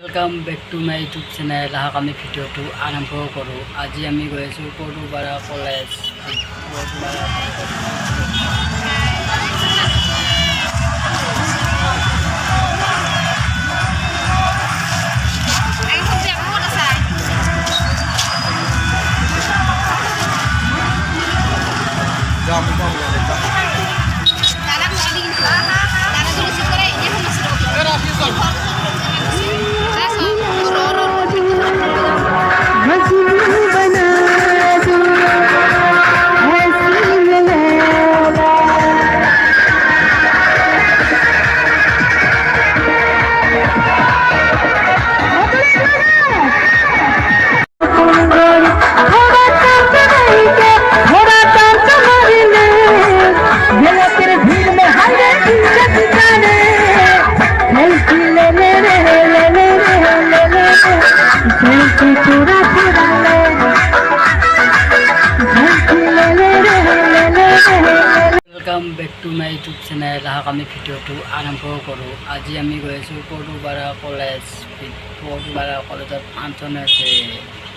Welcome back to my YouTube channel आहाक आमी video आरम्भ करूँ। आज आमी गई आছোঁ Padupara college. Welcome back to my YouTube channel आहाक आमी भिडिओ आरम्भ करूँ। आज आमी गई आছোঁ पदुपारा कलेज। पदुपारा कलेजत फांक्शन আছে।